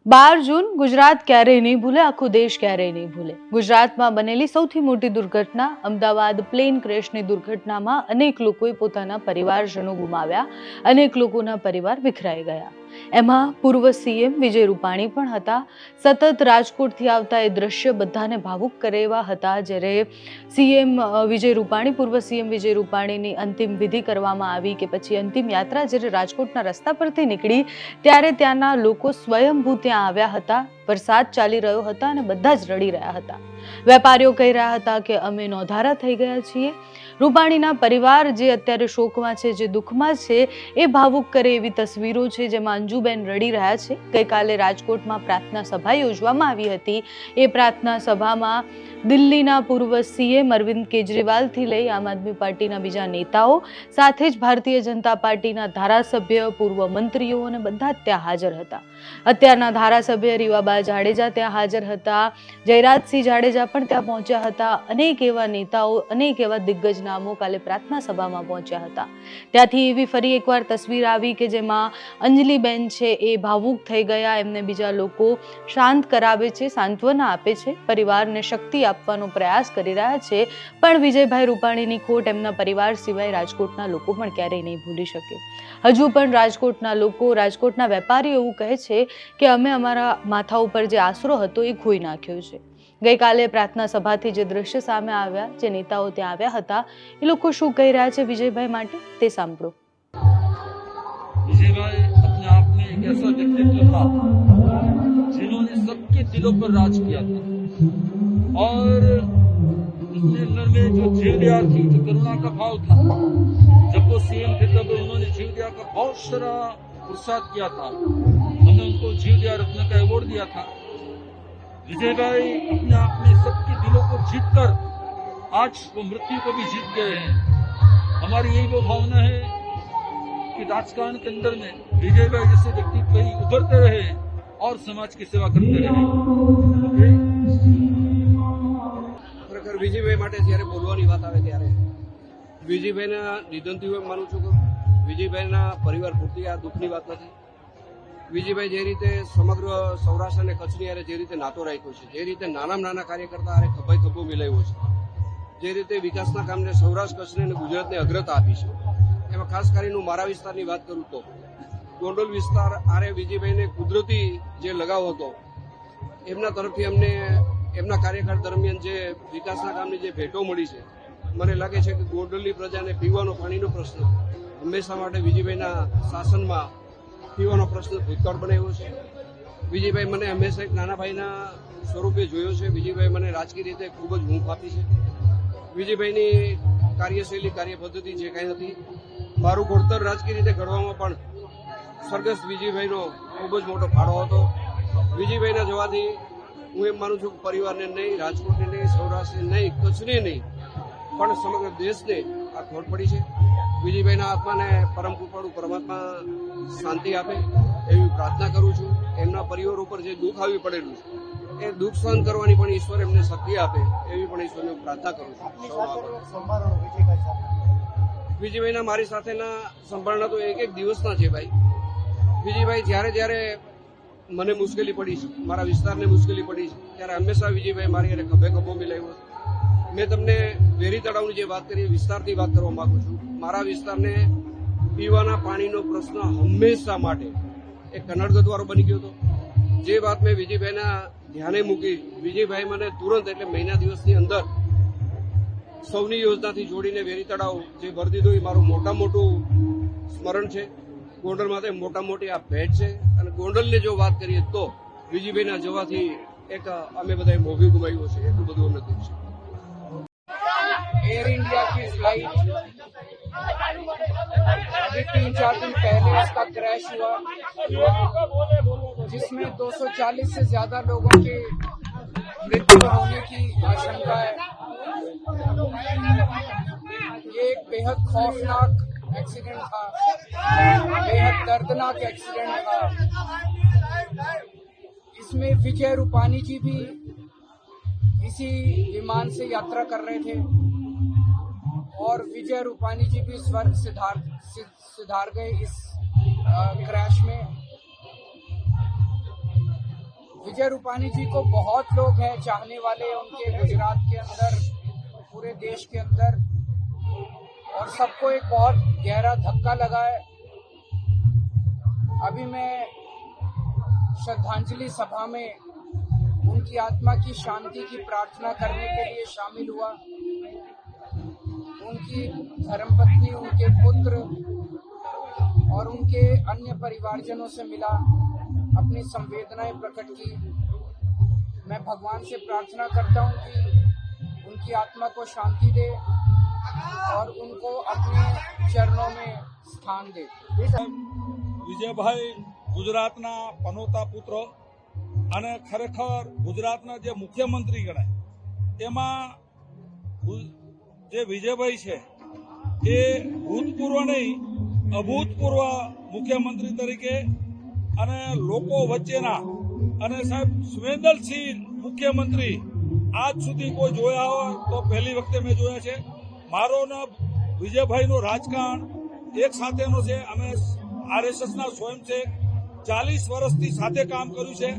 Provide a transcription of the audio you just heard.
12 જૂન ગુજરાત ક્યારેય નહીં ભૂલે, આખો દેશ ક્યારેય નહીં ભૂલે। ગુજરાતમાં બનેલી સૌથી મોટી દુર્ઘટના અમદાવાદ પ્લેન ક્રેશની દુર્ઘટનામાં અનેક લોકોએ પોતાના પરિવારજનો ગુમાવ્યા, અનેક લોકોના પરિવાર વિખરાઈ ગયા। એમાં પૂર્વ સીએમ વિજય રૂપાણી પણ હતા। સતત રાજકોટથી આવતા એ દ્રશ્ય બધાને ભાવુક કરે એવા હતા। જ્યારે પૂર્વ સીએમ વિજય રૂપાણીની અંતિમ વિધિ કરવામાં આવી કે પછી અંતિમ યાત્રા જ્યારે રાજકોટના રસ્તા પરથી નીકળી ત્યારે ત્યાંના લોકો સ્વયંભૂ ત્યાં આવ્યા હતા। વરસાદ ચાલી રહ્યો હતા અને બધા જ રડી રહ્યા હતા। વેપારીઓ કહી રહ્યા હતા કે અમે નોંધારા થઈ ગયા છીએ। રૂપાણીના પરિવાર જે અત્યારે શોકમાં છે, જે દુઃખમાં છે, એ ભાવુક કરે એવી તસવીરો છે જેમાં અંજુબેન રડી રહ્યા છે। ગઈકાલે રાજકોટમાં પ્રાર્થના સભા યોજવામાં આવી હતી। એ પ્રાર્થના સભામાં દિલ્હીના પૂર્વ સીએમ અરવિંદ કેજરીવાલથી લઈ આમ આદમી પાર્ટીના બીજા નેતાઓ, સાથે જ ભારતીય જનતા પાર્ટીના ધારાસભ્ય, પૂર્વ મંત્રીઓ અને બધા જ ત્યાં હાજર હતા। અત્યારના ધારાસભ્ય રીવાબા જાડેજા ત્યાં હાજર હતા, જયરાજસિંહ જાડેજા પણ ત્યાં પહોંચ્યા હતા। અનેક એવા નેતાઓ, અનેક એવા દિગ્ગજ નામો કાલે પ્રાર્થના સભામાં પહોંચ્યા હતા। ત્યાંથી એવી ફરી એકવાર તસવીર આવી કે જેમાં અંજલિબેન છે એ ભાવુક થઈ ગયા। એમને બીજા લોકો શાંત કરાવે છે, સાંત્વના આપે છે, પરિવારને શક્તિ આપવાનો પ્રયાસ કરી રહ્યા છે। પણ વિજયભાઈ રૂપાણીની ખોટ એમના પરિવાર સિવાય રાજકોટના લોકો પણ ક્યારેય નહીં ભૂલી શકે। હજુ પણ રાજકોટના લોકો, રાજકોટના વેપારીઓ એવું કહે છે કે અમે અમારા માથા ઉપર જે આશરો હતો એ ખોઈ નાખ્યો છે। ગઈકાલે પ્રાર્થના સભાથી જે દ્રશ્ય સામે આવ્યા, જે નેતાઓ ત્યાં આવ્યા હતા, એ લોકો શું કહી રહ્યા છે વિજયભાઈ માટે તે સાંભળો। विजयभाई अपने आप में एक ऐसा व्यक्तित्व था जिन्होंने सबके दिलों पर राज किया था और उसके अंदर में जो जीव दया थी, जो करुणा का भाव था, जब वो सीएम थे तब उन्होंने जीव दया का बहुत सारा पुरस्कार किया था। हमने उनको जीव दया रत्न का अवार्ड दिया था। विजयभाई अपने आप में सबके दिलों को जीत कर आज वो मृत्यु को भी जीत गए हैं। हमारी यही वो भावना है कि राजकारण के अंदर में विजयभाई जैसे व्यक्तित्व ही उभरते रहे और समाज की सेवा करते रहे। ખરેખર વિજયભાઈ માટે જ્યારે બોલવાની વાત આવે ત્યારે વિજયભાઈના નિધનથી હું માનું છું કે વિજયભાઈના પરિવાર પૂરતી આ દુઃખની વાત નથી। વિજયભાઈ જે રીતે સમગ્ર સૌરાષ્ટ્ર અને કચ્છની હારે જે રીતે નાતો રાખ્યો છે, જે રીતે નાના કાર્યકર્તા હારે ખભાઈ ખભો મિલાવ્યો છે, જે રીતે વિકાસના કામને સૌરાષ્ટ્ર, કચ્છને અને ગુજરાતને અગ્રતા આપી છે, એમાં ખાસ કરીને હું મારા વિસ્તારની વાત કરું તો ગોંડલ વિસ્તાર આરે વિજયભાઈને કુદરતી જે લગાવ હતો, એમના તરફથી અમને એમના કાર્યકાળ દરમિયાન જે વિકાસના કામની જે ભેટો મળી છે, મને લાગે છે કે ગોંડલની પ્રજાને પીવાનો પાણીનો પ્રશ્ન હંમેશા માટે વિજયભાઈના શાસનમાં પીવાનો પ્રશ્ન ભૂતકાળ બનાવ્યો છે। વિજયભાઈ મને હંમેશા એક નાના ભાઈના સ્વરૂપે જોયો છે। વિજયભાઈ મને રાજકીય રીતે ખૂબ જ હૂંફ આપી છે। વિજયભાઈની કાર્યશૈલી, કાર્યપદ્ધતિ જે કાંઈ હતી, મારું ઘડતર રાજકીય રીતે ઘડવામાં પણ સ્વર્ગસ્થ વિજયભાઈનો ખૂબ જ મોટો ફાળો હતો। વિજયભાઈના જવાથી હું એમ માનું છું કે પરિવારને નહીં, રાજકોટને નહીં, સૌરાષ્ટ્રને નહીં, કચ્છને નહીં, પણ સમગ્ર દેશને આ ખોટ પડી છે। વિજયભાઈના આત્માને પરમ કૃપાળુ પરમાત્મા શાંતિ આપે એવી પ્રાર્થના કરું છું। એમના પરિવાર ઉપર જે દુઃખ આવી પડેલું છે એ દુઃખ સહન કરવાની પણ ઈશ્વર એમને શક્તિ આપે એવી પણ ઈશ્વરને પ્રાર્થના કરું છું। વિજયભાઈના મારી સાથેના સંભાળના તો એક દિવસના છે ભાઈ। વિજયભાઈ જ્યારે મને મુશ્કેલી પડી છે, મારા વિસ્તારને મુશ્કેલી પડી છે, ત્યારે હંમેશા વિજયભાઈ મારી હારે ખભે ખભો મિલાવ્યો છે। મેં તમને વેરી તળાવની જે વાત કરી, વિસ્તારથી વાત કરવા માંગુ છું। મારા વિસ્તારને પીવાના પાણીનો પ્રશ્ન હંમેશા માટે એક કનડગતવાળો બની ગયો હતો। જે વાત મેં વિજયભાઈના ધ્યાને મૂકી, વિજયભાઈ મને તુરંત એટલે મહિના દિવસની અંદર સૌની યોજનાથી જોડીને વેરી તળાવ જે ભરી દીધું એ મારું મોટું સ્મરણ છે। ગોંડલ માટે મોટી આ ભેટ છે। અને ગોંડલની જો વાત કરીએ તો વિજયભાઈના જવાથી એક અમે બધાએ મોભી ગુમાવ્યો છે, એટલું બધું અમને દુઃખ છે। एयर इंडिया की फ्लाइट अभी 3-4 दिन पहले इसका क्रैश हुआ, जिसमें 240 से ज्यादा लोगों की मृत्यु होने की आशंका है। ये एक बेहद खौफनाक एक्सीडेंट था, बेहद दर्दनाक एक्सीडेंट था। इसमें विजय रूपाणी जी भी इसी विमान से यात्रा कर रहे थे और विजय रूपाणी जी भी स्वर्ग सिधार गए इस क्रैश में। विजय रूपाणी जी को बहुत लोग हैं चाहने वाले उनके गुजरात के अंदर, पूरे देश के अंदर, और सबको एक बहुत गहरा धक्का लगा है। अभी मैं श्रद्धांजलि सभा में उनकी आत्मा की शांति की प्रार्थना करने के लिए शामिल हुआ। उनकी धर्मपत्नी, उनके पुत्र और उनके अन्य परिवारजनों से मिला, अपनी संवेदनाएं प्रकट की। मैं भगवान से प्रार्थना करता हूं कि उनकी आत्मा को शांति दे और उनको अपने चरणों में स्थान दे। વિજયભાઈ ગુજરાતના પનોતા પુત્ર અને ખરેખર ગુજરાતના જે મુખ્યમંત્રી ગણાય એમાં જે વિજયભાઈ છે એ ભૂતપૂર્વ નહીં અભૂતપૂર્વ મુખ્યમંત્રી તરીકે અને લોકો વચ્ચેના અને સાહેબ સંવેદનશીલ મુખ્યમંત્રી આજ સુધી કોઈ જોયા હોય તો પહેલી વખતે મેં જોયા છે। મારો ને વિજયભાઈનો રાજકારણ એક સાથેનો છે। અમે RSSના સ્વયંસેવક 40 વર્ષથી સાથે કામ કર્યું છે।